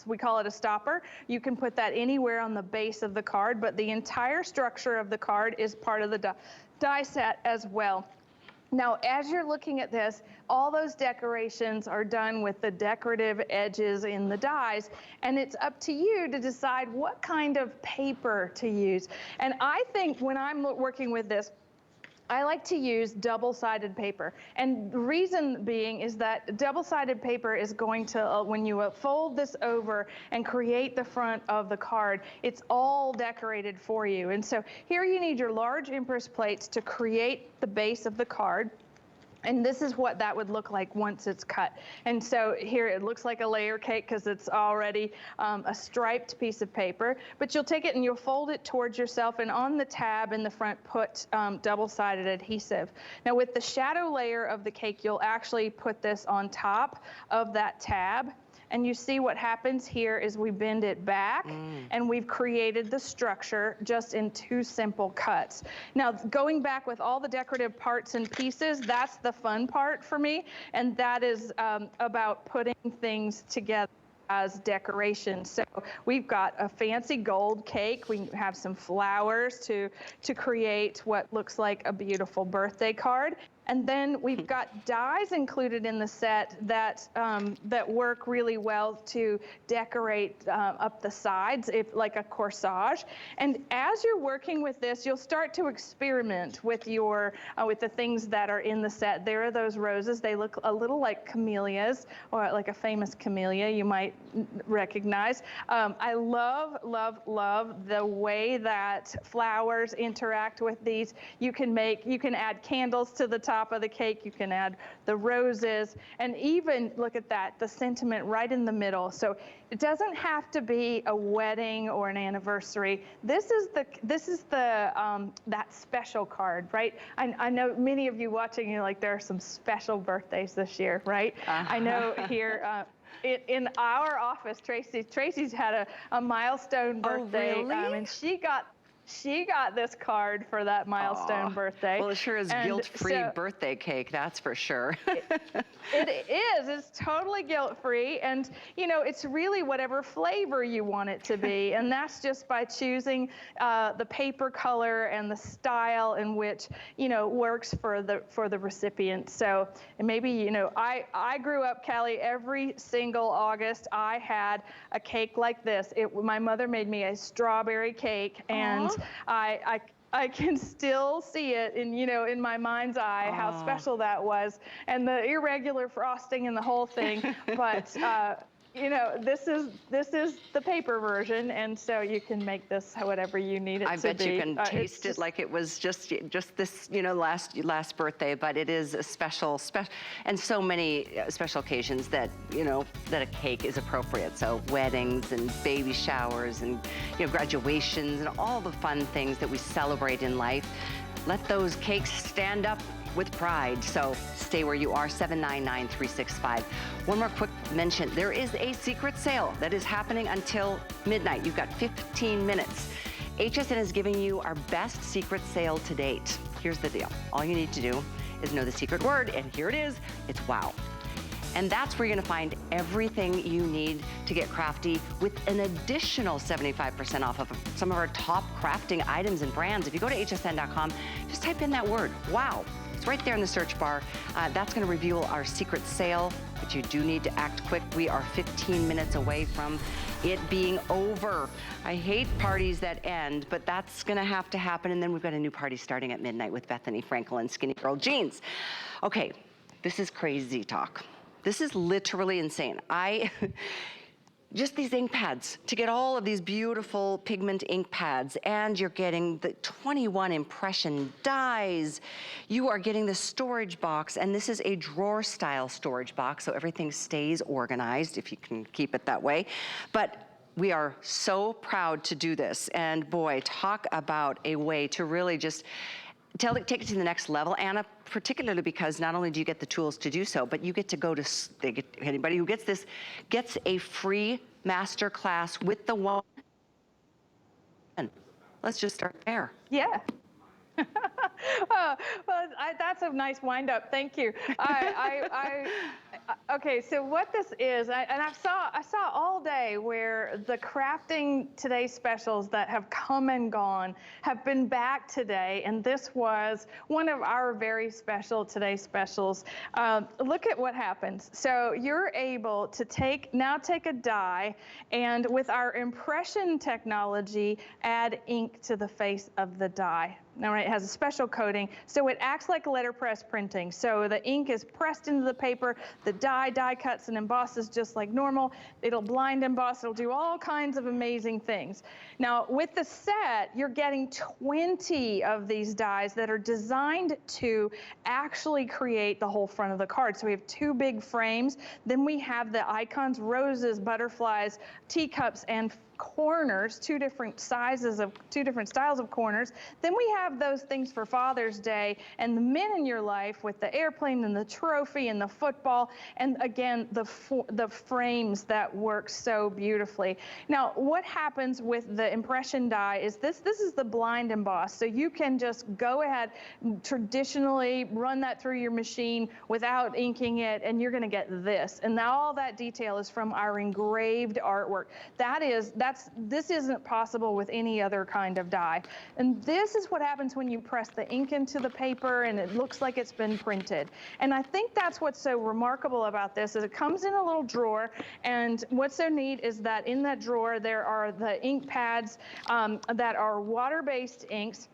we call it a stopper. You can put that anywhere on the base of the card, but the entire structure of the card is part of the die set as well. Now, as you're looking at this, all those decorations are done with the decorative edges in the dies, and it's up to you to decide what kind of paper to use. And I think when I'm working with this, I like to use double-sided paper. And the reason being is that double-sided paper is going to, when you fold this over and create the front of the card, it's all decorated for you. And so here you need your large Empress plates to create the base of the card. And this is what that would look like once it's cut. And so here it looks like a layer cake because it's already a striped piece of paper. But you'll take it and you'll fold it towards yourself, and on the tab in the front put double-sided adhesive. Now with the shadow layer of the cake, you'll actually put this on top of that tab. And you see what happens here is we bend it back, and we've created the structure just in 2 simple cuts. Now, going back with all the decorative parts and pieces, that's the fun part for me, and that is about putting things together as decoration. So we've got a fancy gold cake. We have some flowers to create what looks like a beautiful birthday card. And then we've got dies included in the set that that work really well to decorate up the sides, like a corsage. And as you're working with this, you'll start to experiment with your with the things that are in the set. There are those roses. They look a little like camellias, or like a famous camellia you might recognize. I love, love, love the way that flowers interact with these. You can add candles to the top of the cake. You can add the roses, and even look at that, the sentiment right in the middle. So it doesn't have to be a wedding or an anniversary. This is the that special card, right? I know many of you watching, you're like, there are some special birthdays this year, right? I know here. In our office, Tracy's had a milestone birthday. Oh, really? And she got this card for that milestone birthday. Well, it sure is guilt-free birthday cake, that's for sure. It is. It's totally guilt-free, and it's really whatever flavor you want it to be, and that's just by choosing the paper color and the style in which works for the recipient. So, and maybe I grew up, Callie, every single August I had a cake like this. My mother made me a strawberry cake, and I can still see it in my mind's eye how special that was, and the irregular frosting and the whole thing. But this is the paper version, and so you can make this whatever you need it to be. I bet you can taste it like it was just this last birthday, but it is a special, and so many special occasions that that a cake is appropriate. So weddings and baby showers and graduations and all the fun things that we celebrate in life. Let those cakes stand up with pride. So stay where you are, 799-365. One more quick mention. There is a secret sale that is happening until midnight. You've got 15 minutes. HSN is giving you our best secret sale to date. Here's the deal. All you need to do is know the secret word, and here it is. It's wow. And that's where you're gonna find everything you need to get crafty with an additional 75% off of some of our top crafting items and brands. If you go to hsn.com, just type in that word, wow. It's right there in the search bar. That's gonna reveal our secret sale, but you do need to act quick. We are 15 minutes away from it being over. I hate parties that end, but that's gonna have to happen. And then we've got a new party starting at midnight with Bethany Frankel and Skinny Girl Jeans. Okay, this is crazy talk. This is literally insane. Just these ink pads, to get all of these beautiful pigment ink pads, and you're getting the 21 impression dies. You are getting the storage box, and this is a drawer style storage box, so everything stays organized, if you can keep it that way. But we are so proud to do this, and boy, talk about a way to really just take it to the next level, Anna, particularly because not only do you get the tools to do so, but you get to go to, anybody who gets this gets a free master class with the one. Let's just start there. Yeah. Well, that's a nice wind up. Thank you. Okay, so what this is, and I saw all day where the crafting today specials that have come and gone have been back today, and this was one of our very special today specials. Look at what happens. So you're able to now take a die, and with our impression technology, add ink to the face of the die. All right, it has a special coating, so it acts like letterpress printing. So the ink is pressed into the paper, the die cuts and embosses just like normal. It'll blind emboss, it'll do all kinds of amazing things. Now, with the set, you're getting 20 of these dies that are designed to actually create the whole front of the card. So we have 2 big frames, then we have the icons, roses, butterflies, teacups, and corners, 2 different styles of corners. Then we have those things for Father's Day and the men in your life with the airplane and the trophy and the football, and again the frames that work so beautifully. Now, what happens with the impression die is this is the blind emboss, so you can just go ahead, traditionally run that through your machine without inking it, and you're going to get this. And now all that detail is from our engraved artwork. That this isn't possible with any other kind of die. And this is what happens when you press the ink into the paper and it looks like it's been printed. And I think that's what's so remarkable about this is it comes in a little drawer, and what's so neat is that in that drawer there are the ink pads that are water-based inks.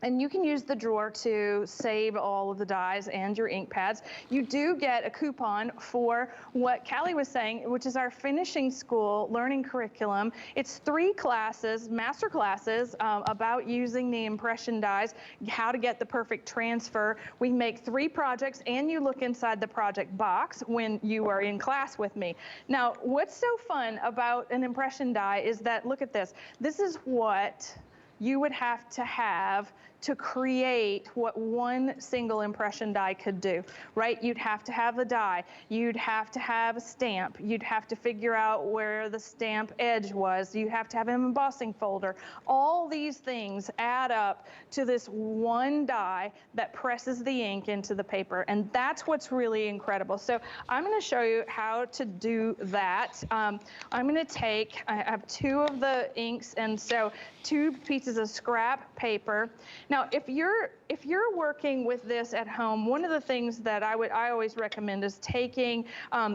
And you can use the drawer to save all of the dies and your ink pads. You do get a coupon for what Callie was saying, which is our finishing school learning curriculum. It's 3 classes, master classes, about using the impression dies, how to get the perfect transfer. We make 3 projects, and you look inside the project box when you are in class with me. Now, what's so fun about an impression die is that, look at this. This is what you would have to create what one single impression die could do, right? You'd have to have a die. You'd have to have a stamp. You'd have to figure out where the stamp edge was. You have to have an embossing folder. All these things add up to this one die that presses the ink into the paper, and that's what's really incredible. So I'm going to show you how to do that. I'm going to take, I have 2 of the inks, and so 2 pieces of scrap paper. Now, if you're working with this at home, one of the things that I always recommend is taking,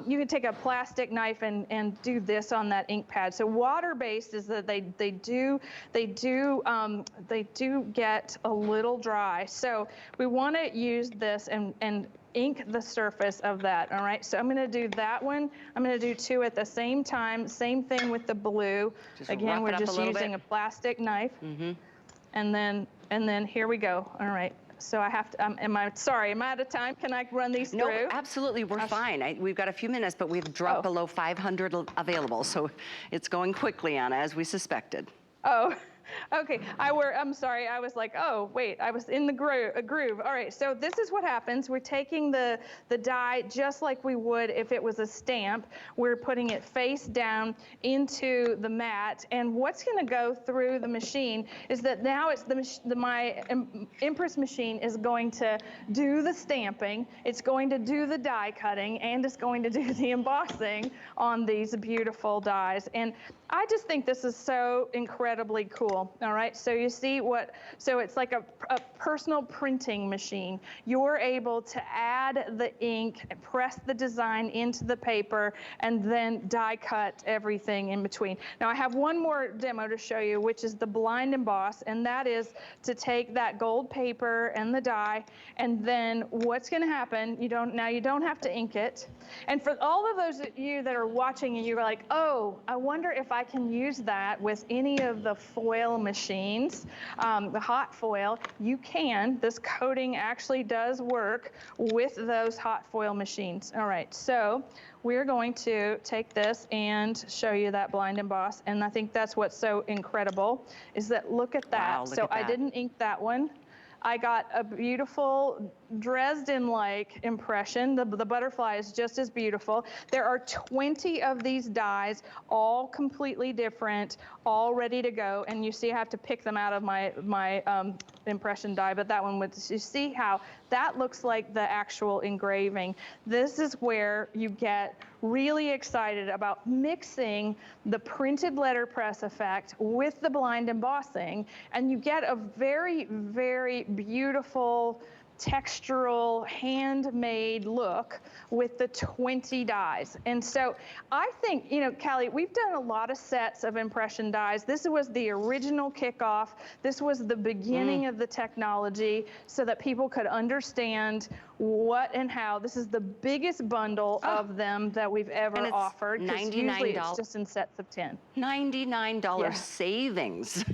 you can take a plastic knife and do this on that ink pad. So water-based is that they do get a little dry. So we want to use this and ink the surface of that. All right, so I'm going to do that one. I'm going to do 2 at the same time. Same thing with the blue. Again, we're just using a plastic knife. Mm-hmm. And then here we go. All right. So I have to, am I out of time? Can I run these through? No, absolutely, we're fine. We've got a few minutes, but we've dropped below 500 available. So it's going quickly, Anna, as we suspected. Oh. Okay, I'm sorry, I was like, oh, wait, I was in the groove. All right, so this is what happens. We're taking the die just like we would if it was a stamp. We're putting it face down into the mat, and what's gonna go through the machine is that now it's my Impress machine is going to do the stamping, it's going to do the die cutting, and it's going to do the embossing on these beautiful dies. And I just think this is so incredibly cool. All right, so you see so it's like a personal printing machine. You're able to add the ink, press the design into the paper, and then die cut everything in between. Now I have one more demo to show you, which is the blind emboss, and that is to take that gold paper and the die, and then what's gonna happen, you don't have to ink it. And for all of those of you that are watching and you're like, oh, I wonder if I can use that with any of the foil machines, the hot foil, you can. This coating actually does work with those hot foil machines. All right, so we're going to take this and show you that blind emboss, and I think that's what's so incredible, is that look at that. Wow, look so at that. I didn't ink that one. I got a beautiful Dresden-like impression. The butterfly is just as beautiful. There are 20 of these dies, all completely different, all ready to go. And you see I have to pick them out of my impression die, but that one, you see how that looks like the actual engraving. This is where you get really excited about mixing the printed letterpress effect with the blind embossing, and you get a very, very beautiful textural, handmade look with the 20 dies. And so I think, you know, Callie, we've done a lot of sets of impression dies. This was the original kickoff. This was the beginning of the technology so that people could understand what and how. This is the biggest bundle of them that we've ever offered. $99. Usually it's just in sets of 10. $99 savings.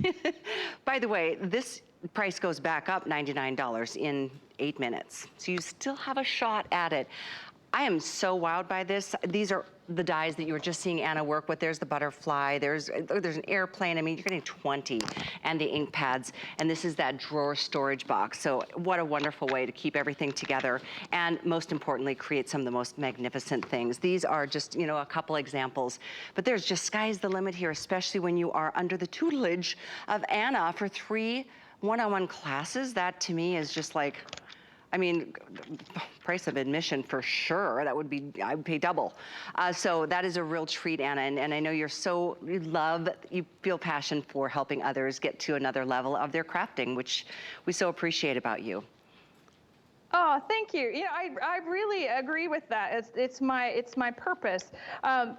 By the way, this price goes back up $99 in 8 minutes. So you still have a shot at it. I am so wowed by this. These are the dies that you were just seeing Anna work with. There's the butterfly, there's an airplane. I mean, you're getting 20, and the ink pads, and this is that drawer storage box. So what a wonderful way to keep everything together, and most importantly, create some of the most magnificent things. These are just, you know, a couple examples, but there's just sky's the limit here, especially when you are under the tutelage of Anna for 3 one-on-one classes. That to me is just like, I mean, price of admission for sure. That would be, I would pay double. So that is a real treat, Anna. And I know you feel passion for helping others get to another level of their crafting, which we so appreciate about you. Oh, thank you. You know, I really agree with that. It's my purpose.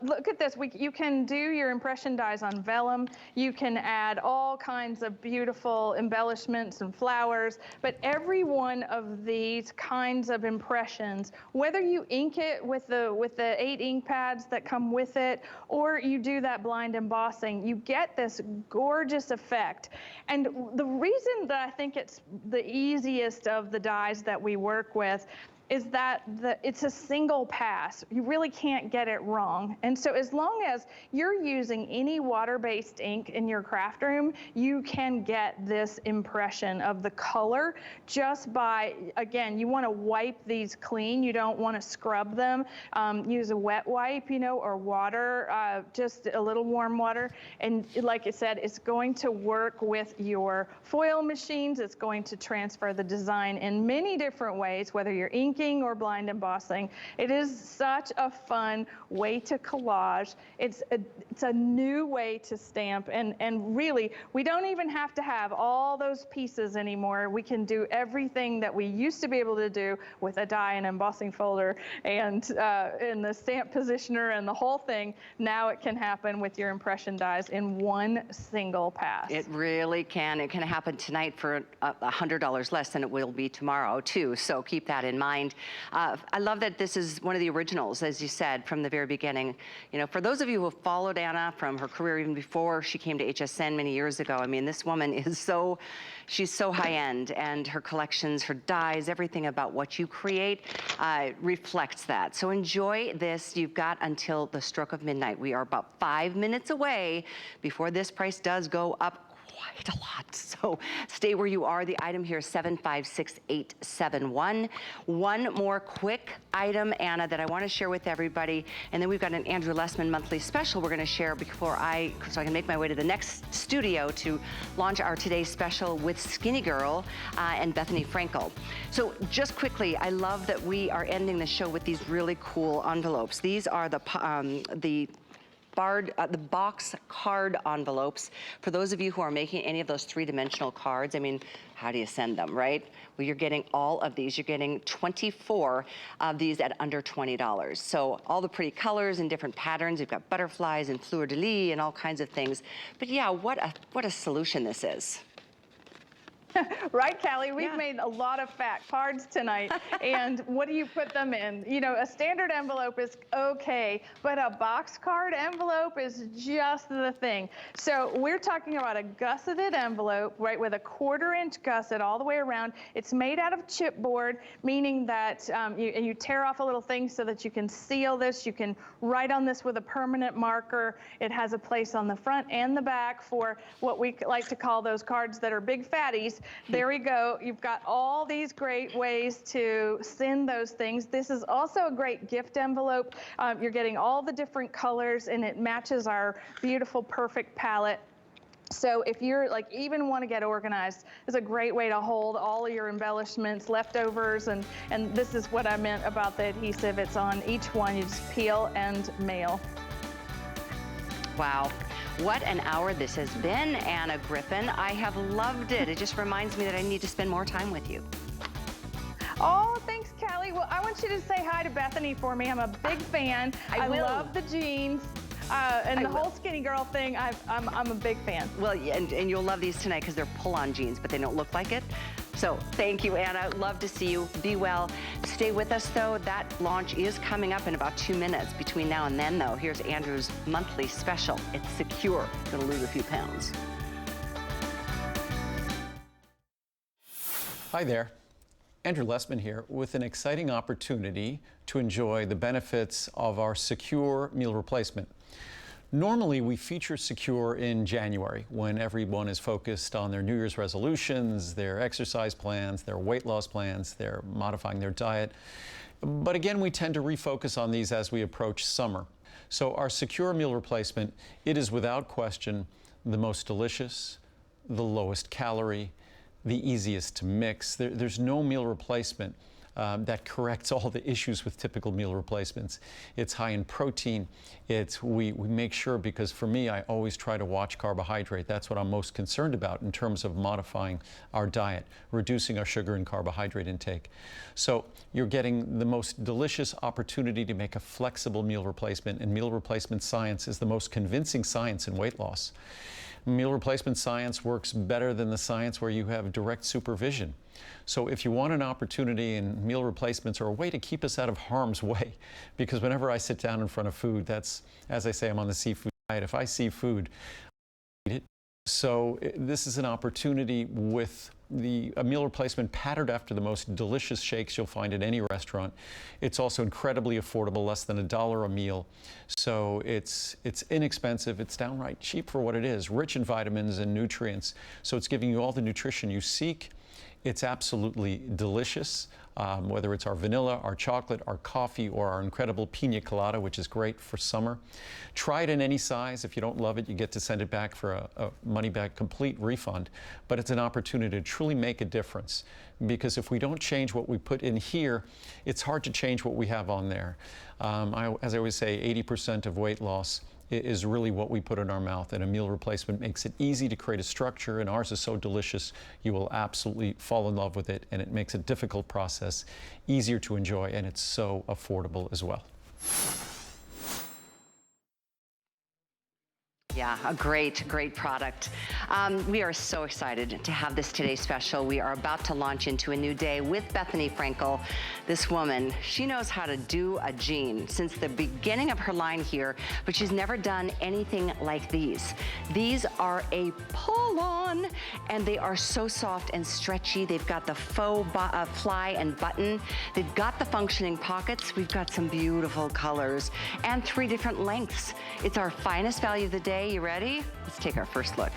Look at this. You can do your impression dies on vellum. You can add all kinds of beautiful embellishments and flowers. But every one of these kinds of impressions, whether you ink it with the 8 ink pads that come with it, or you do that blind embossing, you get this gorgeous effect. And the reason that I think it's the easiest of the dies that we work with is that it's a single pass. You really can't get it wrong. And so as long as you're using any water-based ink in your craft room, you can get this impression of the color just by, again, you want to wipe these clean. You don't want to scrub them. Use a wet wipe, you know, or water, just a little warm water. And like I said, it's going to work with your foil machines. It's going to transfer the design in many different ways, whether you're inking or blind embossing. It is such a fun way to collage. It's a new way to stamp, and really, we don't even have to have all those pieces anymore. We can do everything that we used to be able to do with a die and embossing folder and the stamp positioner and the whole thing. Now it can happen with your impression dies in one single pass. It really can. It can happen tonight for $100 less than it will be tomorrow, too. So keep that in mind. I love that this is one of the originals, as you said, from the very beginning. You know, for those of you who have followed Anna from her career even before she came to HSN many years ago, I mean, this woman is she's so high-end, and her collections, her dies, everything about what you create reflects that. So enjoy this. You've got until the stroke of midnight. We are about 5 minutes away before this price does go up quite a lot. So stay where you are. The item here is 756871. One more quick item, Anna, that I want to share with everybody. And then we've got an Andrew Lessman monthly special we're going to share so I can make my way to the next studio to launch our today's special with Skinny Girl and Bethany Frankel. So just quickly, I love that we are ending the show with these really cool envelopes. These are the box card envelopes. For those of you who are making any of those three-dimensional cards, I mean, how do you send them, right? Well, you're getting all of these. You're getting 24 of these at under $20. So all the pretty colors and different patterns. You've got butterflies and fleur-de-lis and all kinds of things. But yeah, what a solution this is. Right, Callie? We've made a lot of fat cards tonight. And what do you put them in? You know, a standard envelope is okay, but a box card envelope is just the thing. So we're talking about a gusseted envelope, right, with a 1/4-inch gusset all the way around. It's made out of chipboard, meaning that you tear off a little thing so that you can seal this. You can write on this with a permanent marker. It has a place on the front and the back for what we like to call those cards that are big fatties. There we go. You've got all these great ways to send those things. This is also a great gift envelope. You're getting all the different colors, and it matches our beautiful, perfect palette. So if you're like even want to get organized, it's a great way to hold all of your embellishments, leftovers, and this is what I meant about the adhesive. It's on each one. You just peel and mail. Wow. What an hour this has been, Anna Griffin. I have loved it. It just reminds me that I need to spend more time with you. Oh, thanks, Callie. Well, I want you to say hi to Bethany for me. I'm a big fan. I love the jeans. And the whole Skinny Girl thing, I'm a big fan. Well, and you'll love these tonight because they're pull-on jeans, but they don't look like it. So thank you, Anna. Love to see you. Be well. Stay with us, though. That launch is coming up in about 2 minutes. Between now and then, though, here's Andrew's monthly special. It's secure. Gonna lose a few pounds. Hi there. Andrew Lessman here with an exciting opportunity to enjoy the benefits of our secure meal replacement. Normally, we feature Secure in January when everyone is focused on their New Year's resolutions, their exercise plans, their weight loss plans, they're modifying their diet. But again, we tend to refocus on these as we approach summer. So our Secure meal replacement, it is without question the most delicious, the lowest calorie, the easiest to mix. There's no meal replacement that corrects all the issues with typical meal replacements. It's high in protein. We make sure, because for me, I always try to watch carbohydrate. That's what I'm most concerned about in terms of modifying our diet, reducing our sugar and carbohydrate intake. So you're getting the most delicious opportunity to make a flexible meal replacement, and meal replacement science is the most convincing science in weight loss. Meal replacement science works better than the science where you have direct supervision. So if you want an opportunity, and meal replacements are a way to keep us out of harm's way, because whenever I sit down in front of food, that's, as I say, I'm on the seafood diet. If I see food, I eat it. So this is an opportunity with a meal replacement patterned after the most delicious shakes you'll find at any restaurant. It's also incredibly affordable, less than $1 a meal. So it's inexpensive. It's downright cheap for what it is, rich in vitamins and nutrients. So it's giving you all the nutrition you seek. It's absolutely delicious, whether it's our vanilla, our chocolate, our coffee, or our incredible pina colada, which is great for summer. Try it in any size. If you don't love it, you get to send it back for a money-back complete refund. But it's an opportunity to truly make a difference, because if we don't change what we put in here, it's hard to change what we have on there. As I always say, 80% of weight loss is really what we put in our mouth, and a meal replacement makes it easy to create a structure, and ours is so delicious you will absolutely fall in love with it, and it makes a difficult process easier to enjoy, and it's so affordable as well. Yeah, a great product. We are so excited to have this Today Special. We are about to launch into a new day with Bethany Frankel. This woman, she knows how to do a jean since the beginning of her line here, but she's never done anything like these. These are a pull-on, and they are so soft and stretchy. They've got the faux fly and button. They've got the functioning pockets. We've got some beautiful colors and 3 different lengths. It's our finest value of the day. You ready? Let's take our first look.